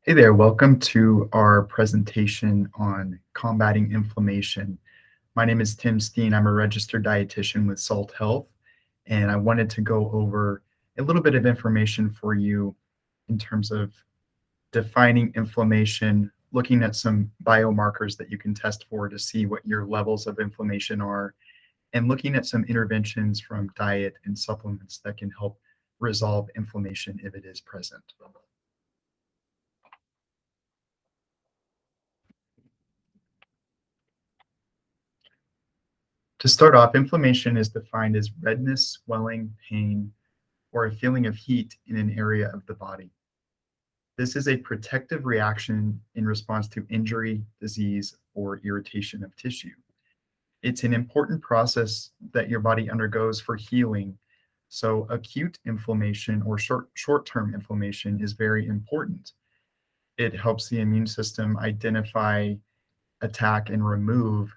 Hey there, welcome to our presentation on combating inflammation. My name is Tim Steen. I'm a registered dietitian with Salt Health, and I wanted to go over a little bit of information for you in terms of defining inflammation, looking at some biomarkers that you can test for to see what your levels of inflammation are, and looking at some interventions from diet and supplements that can help resolve inflammation if it is present. To start off, inflammation is defined as redness, swelling, pain, or a feeling of heat in an area of the body. This is a protective reaction in response to injury, disease, or irritation of tissue. It's an important process that your body undergoes for healing. So acute inflammation or short-term inflammation is very important. It helps the immune system identify, attack, and remove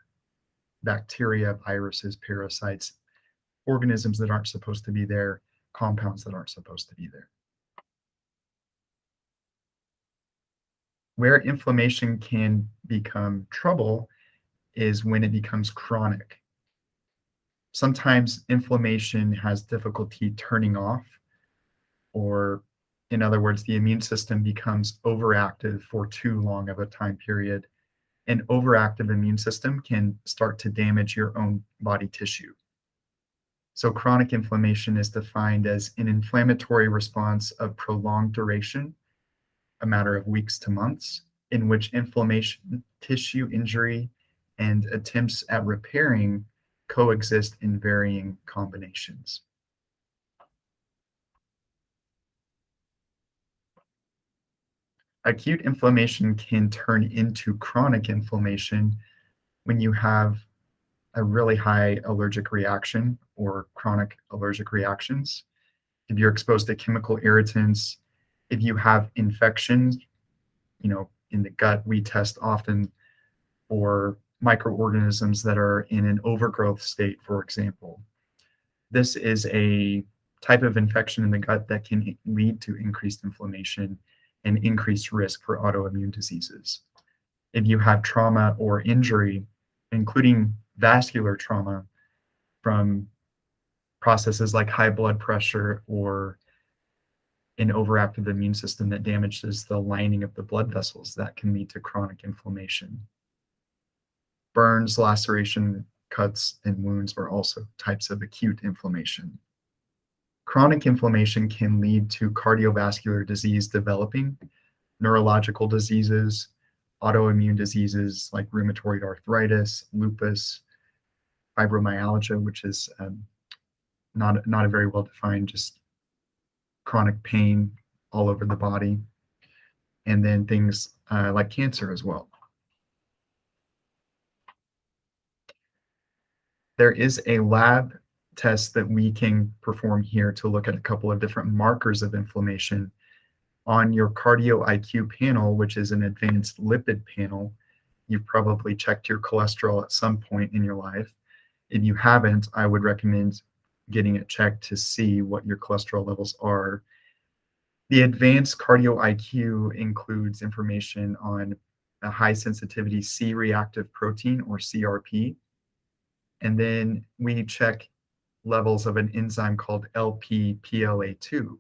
bacteria, viruses, parasites, organisms that aren't supposed to be there, compounds that aren't supposed to be there. Where inflammation can become trouble is when it becomes chronic. Sometimes inflammation has difficulty turning off, or in other words, the immune system becomes overactive for too long of a time period. An overactive immune system can start to damage your own body tissue. So chronic inflammation is defined as an inflammatory response of prolonged duration, a matter of weeks to months, in which inflammation, tissue injury, and attempts at repairing coexist in varying combinations. Acute inflammation can turn into chronic inflammation when you have a really high allergic reaction or chronic allergic reactions. If you're exposed to chemical irritants, if you have infections, in the gut, we test often for microorganisms that are in an overgrowth state, for example. This is a type of infection in the gut that can lead to increased inflammation and increased risk for autoimmune diseases. If you have trauma or injury, including vascular trauma from processes like high blood pressure or an overactive immune system that damages the lining of the blood vessels, that can lead to chronic inflammation. Burns, laceration, cuts, and wounds are also types of acute inflammation. Chronic inflammation can lead to cardiovascular disease developing, neurological diseases, autoimmune diseases like rheumatoid arthritis, lupus, fibromyalgia, which is not a very well defined, just chronic pain all over the body, and then things like cancer as well. There is a lab test that we can perform here to look at a couple of different markers of inflammation. On your cardio IQ panel, which is an advanced lipid panel, you've probably checked your cholesterol at some point in your life. If you haven't, I would recommend getting it checked to see what your cholesterol levels are. The advanced cardio IQ includes information on a high sensitivity C-reactive protein, or CRP. And then we check levels of an enzyme called LPPLA2.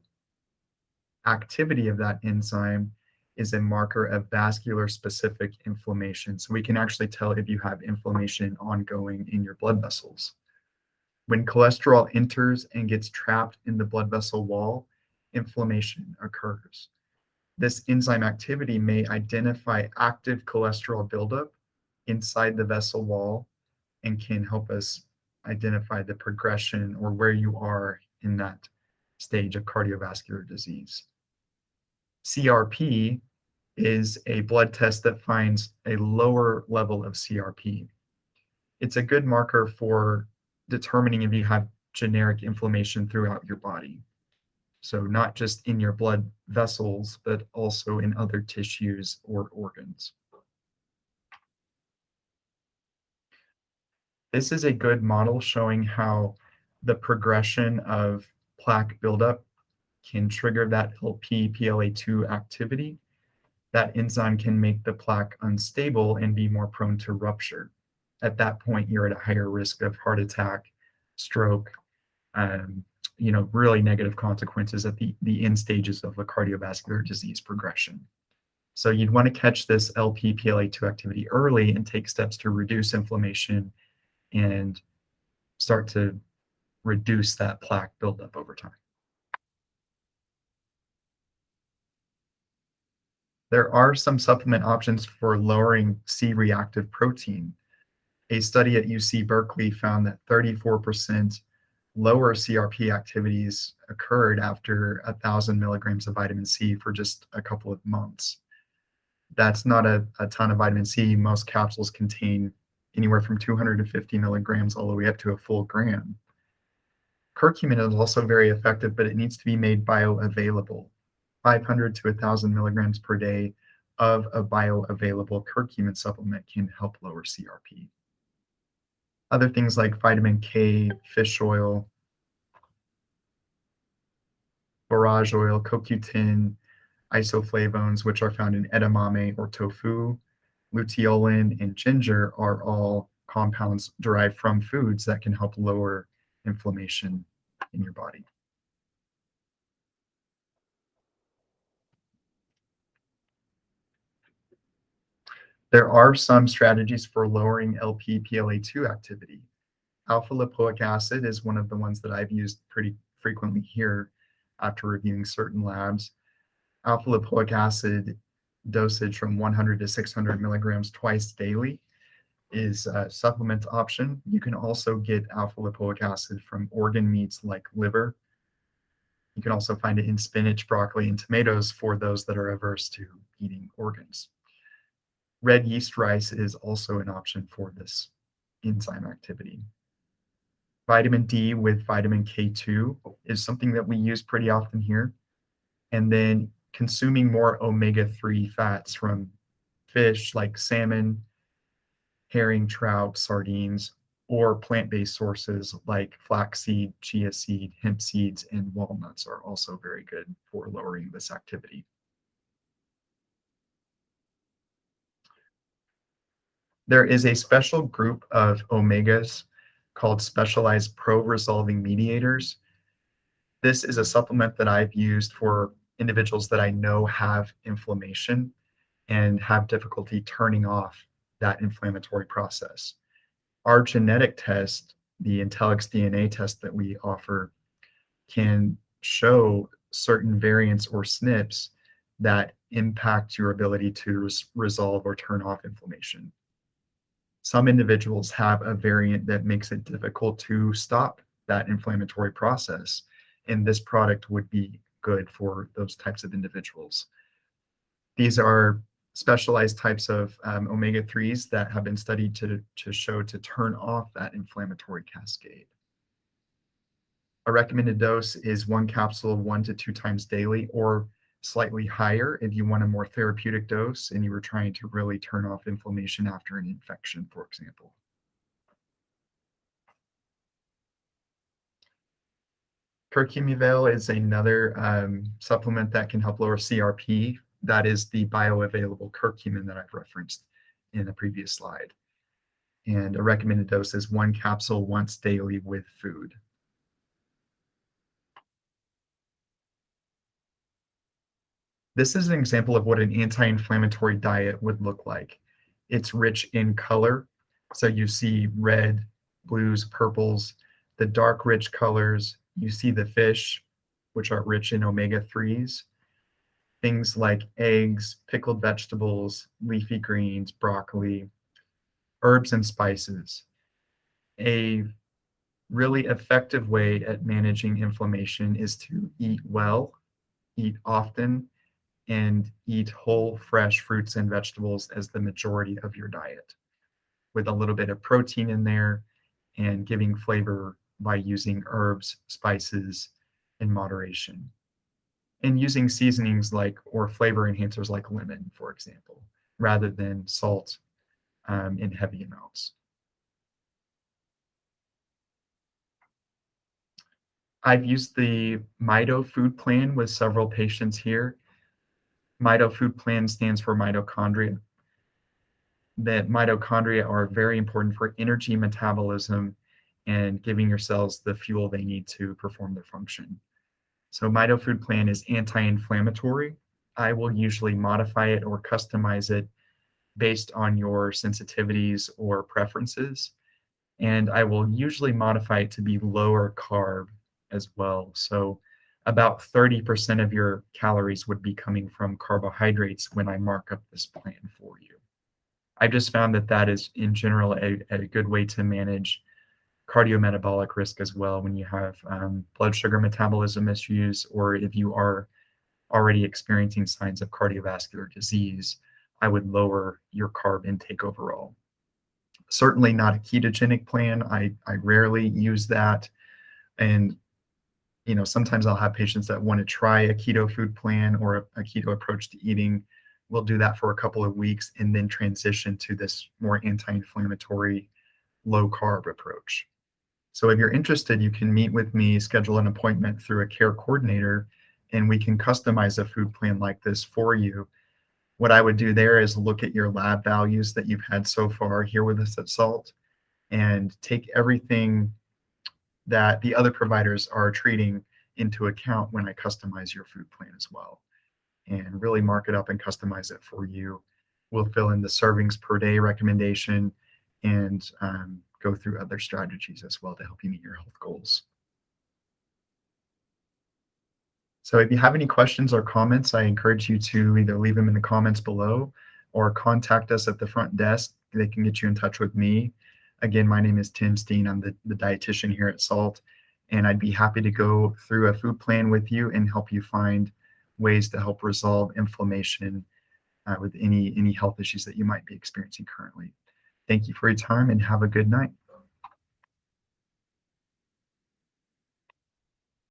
Activity of that enzyme is a marker of vascular specific inflammation. So we can actually tell if you have inflammation ongoing in your blood vessels. When cholesterol enters and gets trapped in the blood vessel wall, inflammation occurs. This enzyme activity may identify active cholesterol buildup inside the vessel wall and can help us identify the progression or where you are in that stage of cardiovascular disease. CRP is a blood test that finds a lower level of CRP. It's a good marker for determining if you have generic inflammation throughout your body. So not just in your blood vessels, but also in other tissues or organs. This is a good model showing how the progression of plaque buildup can trigger that LPPLA2 activity. that enzyme can make the plaque unstable and be more prone to rupture. At that point, you're at a higher risk of heart attack, stroke, um, really negative consequences at the end stages of a cardiovascular disease progression. So you'd want to catch this LP-PLA2 activity early and take steps to reduce inflammation and start to reduce that plaque buildup over time. There are some supplement options for lowering C-reactive protein. A study at UC Berkeley found that 34% lower CRP activities occurred after 1,000 milligrams of vitamin C for just a couple of months. That's not a ton of vitamin C. Most capsules contain anywhere from 250 milligrams all the way up to a full gram. Curcumin is also very effective, but it needs to be made bioavailable. 500 to 1,000 milligrams per day of a bioavailable curcumin supplement can help lower CRP. Other things like vitamin K, fish oil, borage oil, CoQ10, isoflavones, which are found in edamame or tofu, luteolin, and ginger are all compounds derived from foods that can help lower inflammation in your body. There are some strategies for lowering LP-PLA2 activity. Alpha lipoic acid is one of the ones that I've used pretty frequently here after reviewing certain labs. Alpha lipoic acid dosage from 100 to 600 milligrams twice daily is a supplement option. You can also get alpha lipoic acid from organ meats like liver. You can also find it in spinach, broccoli, and tomatoes for those that are averse to eating organs. Red yeast rice is also an option for this enzyme activity. Vitamin D with vitamin K2 is something that we use pretty often here. And then consuming more omega-3 fats from fish like salmon, herring, trout, sardines, or plant-based sources like flaxseed, chia seed, hemp seeds, and walnuts are also very good for lowering this activity. There is a special group of omegas called specialized pro-resolving mediators. This is a supplement that I've used for individuals that I know have inflammation and have difficulty turning off that inflammatory process. Our genetic test, the Intelligx DNA test that we offer, can show certain variants or SNPs that impact your ability to resolve or turn off inflammation. Some individuals have a variant that makes it difficult to stop that inflammatory process, and this product would be good for those types of individuals. These are specialized types of omega-3s that have been studied to show to turn off that inflammatory cascade. A recommended dose is 1 capsule 1 to 2 times daily, or slightly higher if you want a more therapeutic dose and you were trying to really turn off inflammation after an infection, for example. Curcum-Evail is another supplement that can help lower CRP. That is the bioavailable curcumin that I've referenced in the previous slide. And a recommended dose is 1 capsule once daily with food. This is an example of what an anti-inflammatory diet would look like. It's rich in color. So you see red, blues, purples, the dark rich colors. You see the fish, which are rich in omega-3s. Things like eggs, pickled vegetables, leafy greens, broccoli, herbs and spices. A really effective way at managing inflammation is to eat well, eat often, and eat whole, fresh fruits and vegetables as the majority of your diet, with a little bit of protein in there and giving flavor by using herbs, spices in moderation. And using seasonings like, or flavor enhancers like lemon, for example, rather than salt in heavy amounts. I've used the MITO food plan with several patients here. MITO food plan stands for mitochondria. That mitochondria are very important for energy metabolism and giving your cells the fuel they need to perform their function. So MITO food plan is anti-inflammatory. I will usually modify it or customize it based on your sensitivities or preferences. And I will usually modify it to be lower carb as well. So about 30% of your calories would be coming from carbohydrates when I mark up this plan for you. I've just found that that is, in general, a good way to manage cardiometabolic risk as well when you have blood sugar metabolism issues, or if you are already experiencing signs of cardiovascular disease, I would lower your carb intake overall. Certainly not a ketogenic plan. I rarely use that. And sometimes I'll have patients that want to try a keto food plan or a keto approach to eating. We'll do that for a couple of weeks and then transition to this more anti-inflammatory, low carb approach. So if you're interested, you can meet with me, schedule an appointment through a care coordinator, and we can customize a food plan like this for you. What I would do there is look at your lab values that you've had so far here with us at SALT and take everything that the other providers are treating into account when I customize your food plan as well, and really mark it up and customize it for you. We'll fill in the servings per day recommendation and go through other strategies as well to help you meet your health goals. So if you have any questions or comments, I encourage you to either leave them in the comments below or contact us at the front desk. They can get you in touch with me. Again, my name is Tim Steen. I'm the dietitian here at SALT, and I'd be happy to go through a food plan with you and help you find ways to help resolve inflammation with any health issues that you might be experiencing currently. Thank you for your time and have a good night.